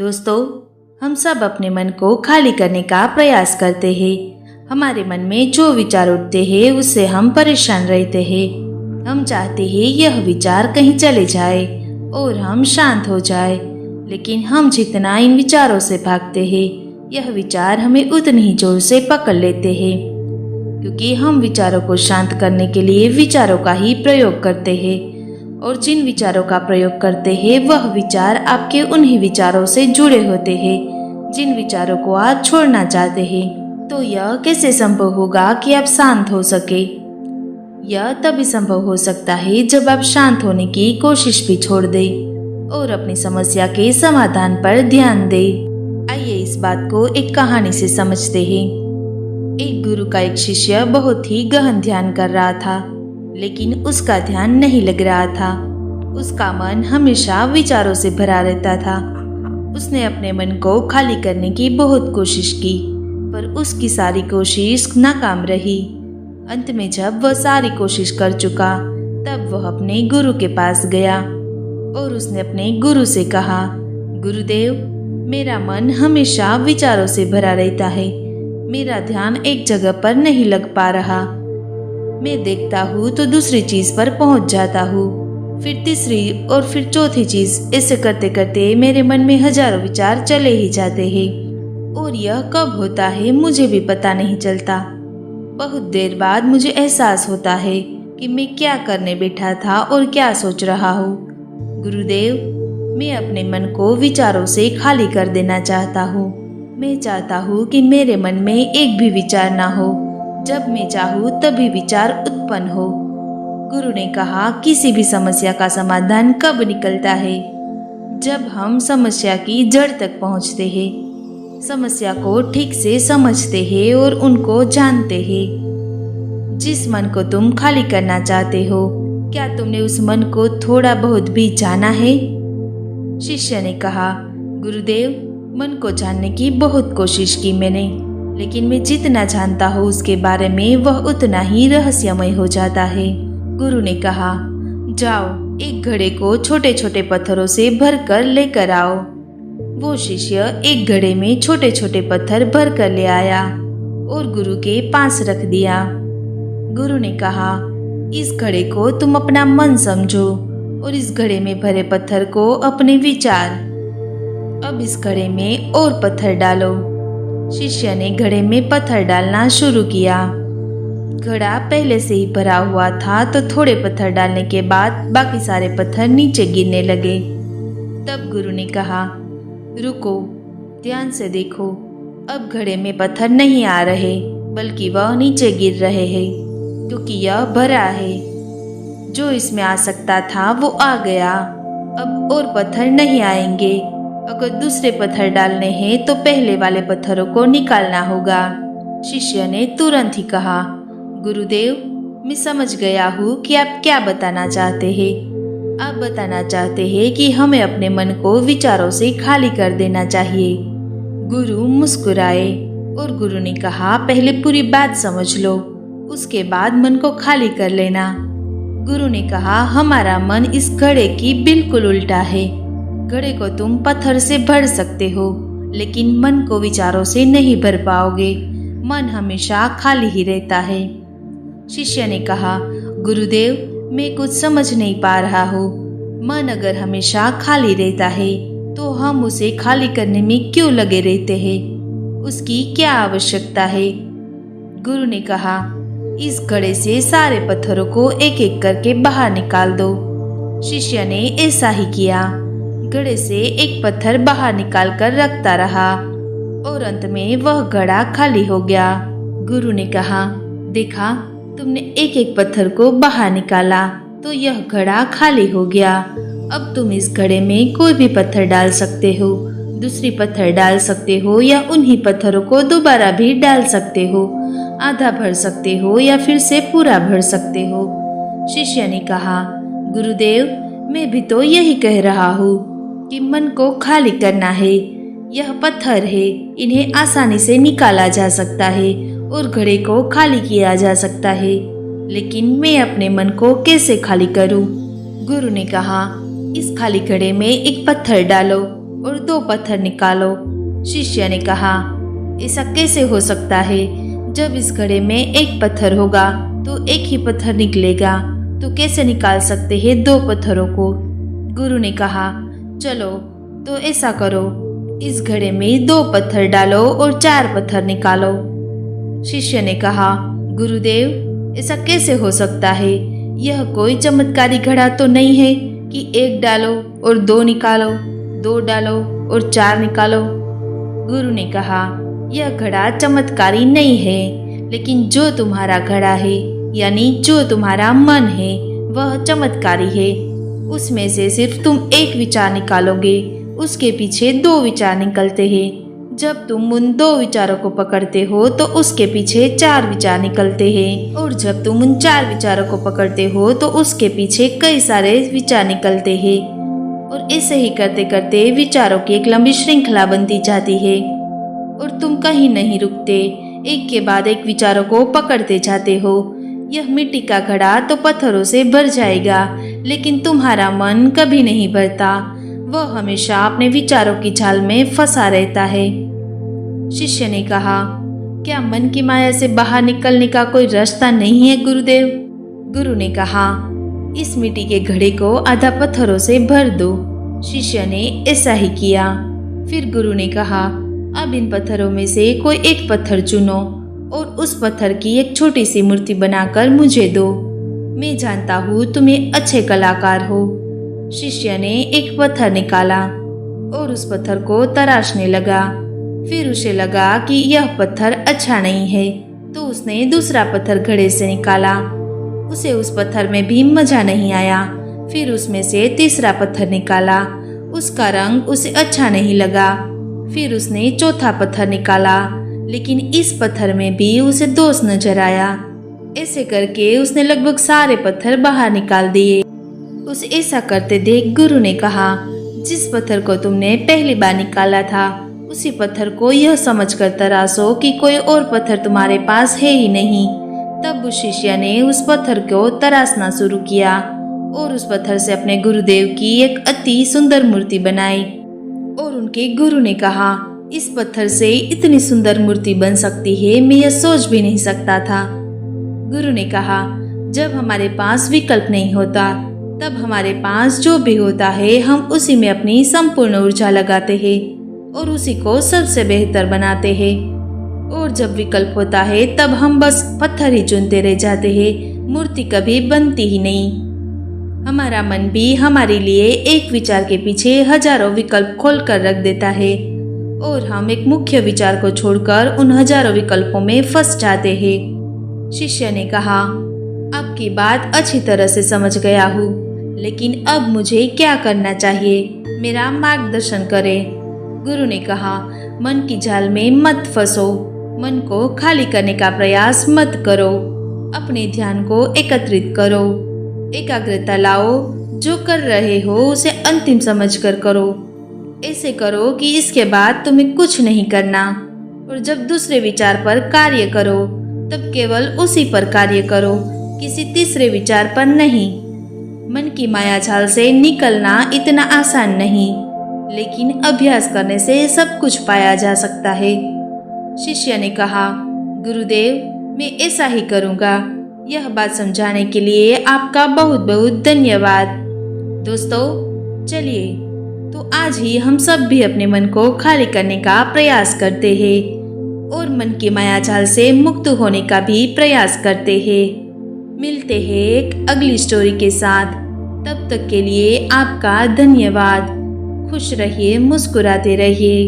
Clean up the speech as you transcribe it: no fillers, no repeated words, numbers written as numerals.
दोस्तों, हम सब अपने मन को खाली करने का प्रयास करते हैं। हमारे मन में जो विचार उठते हैं उससे हम परेशान रहते हैं। हम चाहते हैं यह विचार कहीं चले जाए और हम शांत हो जाए, लेकिन हम जितना इन विचारों से भागते हैं यह विचार हमें उतनी ही जोर से पकड़ लेते हैं, क्योंकि हम विचारों को शांत करने के लिए विचारों का ही प्रयोग करते हैं। और जिन विचारों का प्रयोग करते हैं वह विचार आपके उन्हीं विचारों से जुड़े होते हैं जिन विचारों को आप छोड़ना चाहते हैं। तो यह कैसे संभव होगा कि आप शांत हो सके? यह तभी संभव हो सकता है जब आप शांत होने की कोशिश भी छोड़ दें और अपनी समस्या के समाधान पर ध्यान दें। आइए इस बात को एक कहानी से समझते हैं। एक गुरु का एक शिष्य बहुत ही गहन ध्यान कर रहा था, लेकिन उसका ध्यान नहीं लग रहा था। उसका मन हमेशा विचारों से भरा रहता था। उसने अपने मन को खाली करने की बहुत कोशिश की, पर उसकी सारी कोशिश नाकाम रही। अंत में जब वह सारी कोशिश कर चुका, तब वह अपने गुरु के पास गया और उसने अपने गुरु से कहा, गुरुदेव, मेरा मन हमेशा विचारों से भरा रहता है। मेरा ध्यान एक जगह पर नहीं लग पा रहा। मैं देखता हूँ तो दूसरी चीज पर पहुँच जाता हूँ, फिर तीसरी और फिर चौथी चीज। ऐसे करते करते मेरे मन में हजारों विचार चले ही जाते हैं और यह कब होता है मुझे भी पता नहीं चलता। बहुत देर बाद मुझे एहसास होता है कि मैं क्या करने बैठा था और क्या सोच रहा हूँ। गुरुदेव, मैं अपने मन को विचारों से खाली कर देना चाहता हूँ। मैं चाहता हूँ कि मेरे मन में एक भी विचार ना हो। जब मैं चाहूँ तभी विचार उत्पन्न हो। गुरु ने कहा, किसी भी समस्या का समाधान कब निकलता है? जब हम समस्या की जड़ तक पहुँचते हैं, समस्या को ठीक से समझते हैं और उनको जानते हैं। जिस मन को तुम खाली करना चाहते हो, क्या तुमने उस मन को थोड़ा बहुत भी जाना है? शिष्य ने कहा, गुरुदेव, मन को जानने की बहुत कोशिश की मैंने, लेकिन मैं जितना जानता हूँ उसके बारे में वह उतना ही रहस्यमय हो जाता है। गुरु ने कहा, जाओ एक घड़े को छोटे छोटे पत्थरों से भरकर लेकर आओ। वो शिष्य एक घड़े में छोटे छोटे पत्थर भरकर ले आया और गुरु के पास रख दिया। गुरु ने कहा, इस घड़े को तुम अपना मन समझो और इस घड़े में भरे पत्थर को अपने विचार। अब इस घड़े में और पत्थर डालो। शिष्य ने घड़े में पत्थर डालना शुरू किया। घड़ा पहले से ही भरा हुआ था, तो थोड़े पत्थर डालने के बाद बाकी सारे पत्थर नीचे गिरने लगे। तब गुरु ने कहा, रुको, ध्यान से देखो। अब घड़े में पत्थर नहीं आ रहे, बल्कि वह नीचे गिर रहे हैं, क्योंकि यह भरा है। जो इसमें आ सकता था वो आ गया। अब और पत्थर नहीं आएंगे। अगर दूसरे पत्थर डालने हैं तो पहले वाले पत्थरों को निकालना होगा। शिष्य ने तुरंत ही कहा, गुरुदेव, मैं समझ गया हूँ कि आप क्या बताना चाहते हैं। आप बताना चाहते हैं कि हमें अपने मन को विचारों से खाली कर देना चाहिए। गुरु मुस्कुराए और गुरु ने कहा, पहले पूरी बात समझ लो, उसके बाद मन को खाली कर लेना। गुरु ने कहा, हमारा मन इस घड़े की बिल्कुल उल्टा है। घड़े को तुम पत्थर से भर सकते हो, लेकिन मन को विचारों से नहीं भर पाओगे। मन हमेशा खाली ही रहता है। शिष्य ने कहा, गुरुदेव, मैं कुछ समझ नहीं पा रहा हूँ। मन अगर हमेशा खाली रहता है तो हम उसे खाली करने में क्यों लगे रहते हैं? उसकी क्या आवश्यकता है? गुरु ने कहा, इस घड़े से सारे पत्थरों को एक एक करके बाहर निकाल दो। शिष्य ने ऐसा ही किया। घड़े से एक पत्थर बाहर निकाल कर रखता रहा और अंत में वह घड़ा खाली हो गया। गुरु ने कहा, देखा, तुमने एक एक पत्थर को बाहर निकाला तो यह घड़ा खाली हो गया। अब तुम इस घड़े में कोई भी पत्थर डाल सकते हो, दूसरी पत्थर डाल सकते हो या उन्हीं पत्थरों को दोबारा भी डाल सकते हो। आधा भर सकते हो या फिर से पूरा भर सकते हो। शिष्य ने कहा, गुरुदेव, मैं भी तो यही कह रहा हूँ कि मन को खाली करना है। यह पत्थर है, इन्हें आसानी से निकाला जा सकता है और घड़े को खाली किया जा सकता है, लेकिन मैं अपने मन को कैसे खाली करूं? गुरु ने कहा, इस खाली घड़े में एक पत्थर डालो और 2 पत्थर निकालो। शिष्य ने कहा, ऐसा कैसे हो सकता है? जब इस घड़े में एक पत्थर होगा तो एक ही पत्थर निकलेगा, तो कैसे निकाल सकते हैं 2 पत्थरों को? गुरु ने कहा, चलो तो ऐसा करो, इस घड़े में 2 पत्थर डालो और 4 पत्थर निकालो। शिष्य ने कहा, गुरुदेव, ऐसा कैसे हो सकता है? यह कोई चमत्कारी घड़ा तो नहीं है कि 1 डालो और 2 निकालो, 2 डालो और 4 निकालो। गुरु ने कहा, यह घड़ा चमत्कारी नहीं है, लेकिन जो तुम्हारा घड़ा है, यानी जो तुम्हारा मन है, वह चमत्कारी है। उसमें से सिर्फ तुम एक विचार निकालोगे, उसके पीछे 2 विचार निकलते हैं। जब तुम उन 2 विचारों को पकड़ते हो तो उसके पीछे 4 विचार निकलते हैं, और जब तुम उन 4 विचारों को पकड़ते हो तो उसके पीछे कई सारे विचार निकलते हैं। और ऐसे ही करते करते विचारों की एक लंबी श्रृंखला बनती जाती है, और तुम कहीं नहीं रुकते, एक के बाद एक विचारों को पकड़ते जाते हो। यह मिट्टी का घड़ा तो पत्थरों से भर जाएगा, लेकिन तुम्हारा मन कभी नहीं भरता, वह हमेशा अपने विचारों की जाल में फंसा रहता है। शिष्य ने कहा, क्या मन की माया से बाहर निकलने का कोई रास्ता नहीं है गुरुदेव? गुरु ने कहा, इस मिट्टी के घड़े को आधा पत्थरों से भर दो। शिष्य ने ऐसा ही किया। फिर गुरु ने कहा, अब इन पत्थरों में से कोई एक पत्थर चुनो और उस पत्थर की एक छोटी सी मूर्ति बनाकर मुझे दो। मैं जानता हूँ तुम एक अच्छे कलाकार हो। शिष्य ने एक पत्थर निकाला और उस पत्थर को तराशने लगा। फिर उसे लगा कि यह पत्थर अच्छा नहीं है, तो उसने दूसरा पत्थर घड़े से निकाला। उसे उस पत्थर में भी मजा नहीं आया। फिर उसमें से तीसरा पत्थर निकाला, उसका रंग उसे अच्छा नहीं लगा। फिर उसने चौथा पत्थर निकाला, लेकिन इस पत्थर में भी उसे दोष नजर आया। ऐसे करके उसने लगभग सारे पत्थर बाहर निकाल दिए। उसे ऐसा करते देख गुरु ने कहा, जिस पत्थर को तुमने पहली बार निकाला था, उसी पत्थर को यह समझकर तराशो कि कोई और पत्थर तुम्हारे पास है ही नहीं। तब उस शिष्य ने उस पत्थर को तराशना शुरू किया और उस पत्थर से अपने गुरुदेव की एक अति सुंदर मूर्ति बनाई। और उनके गुरु ने कहा, इस पत्थर से इतनी सुंदर मूर्ति बन सकती है, मैं यह सोच भी नहीं सकता था। गुरु ने कहा, जब हमारे पास विकल्प नहीं होता, तब हमारे पास जो भी होता है, हम उसी में अपनी संपूर्ण ऊर्जा लगाते हैं और उसी को सबसे बेहतर बनाते हैं। और जब विकल्प होता है, तब हम बस पत्थर ही चुनते रह जाते हैं, मूर्ति कभी बनती ही नहीं। हमारा मन भी हमारे लिए एक विचार के पीछे हजारों विकल्प खोल कर रख देता है, और हम एक मुख्य विचार को छोड़कर उन हजारों विकल्पों में फंस जाते हैं। शिष्य ने कहा, आपकी बात अच्छी तरह से समझ गया हूँ, लेकिन अब मुझे क्या करना चाहिए? मेरा मार्गदर्शन करें। गुरु ने कहा, मन की जाल में मत फंसो, मन को खाली करने का प्रयास मत करो, अपने ध्यान को एकत्रित करो, एकाग्रता लाओ, जो कर रहे हो उसे अंतिम समझकर करो। ऐसे करो कि इसके बाद तुम्हें कुछ नहीं करना, और जब दूसरे विचार पर कार्य करो तब केवल उसी पर कार्य करो, किसी तीसरे विचार पर नहीं। मन की माया जाल से निकलना इतना आसान नहीं, लेकिन अभ्यास करने से सब कुछ पाया जा सकता है। शिष्य ने कहा, गुरुदेव, मैं ऐसा ही करूँगा। यह बात समझाने के लिए आपका बहुत बहुत धन्यवाद। दोस्तों, चलिए तो आज ही हम सब भी अपने मन को खाली करने का प्रयास करते हैं और मन की माया जाल से मुक्त होने का भी प्रयास करते हैं। मिलते हैं एक अगली स्टोरी के साथ। तब तक के लिए आपका धन्यवाद। खुश रहिए, मुस्कुराते रहिए।